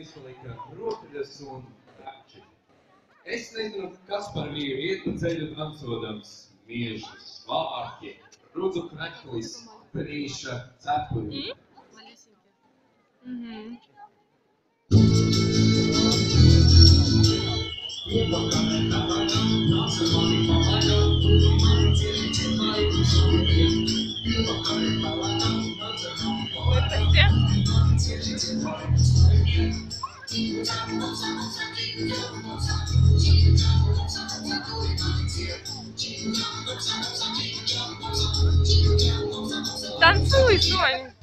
izpalika rotaļas un rači. Es nezinu, kas par vīru iet pa ceļu tancodams, miežas, vārki, rudzu kreklis, perīša, cepuri. Танцуй, Сонь!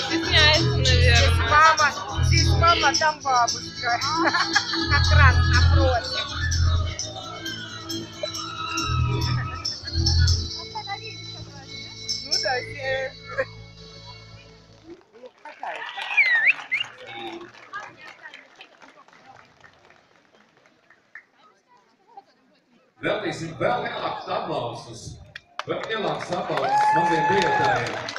Стесняется, наверное. Здесь мама, там бабушка. Как раз напротив. Ну да, Veltīsim vēl lielākus aplausus. Vēl lielākus aplausus maziem bijotājiem.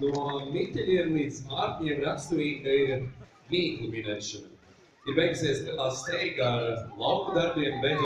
No miteļiem līdz mārtņiem raksturīga ir mīklu minēšana. Ir beigusies lielā steiga ar lauku darbiem,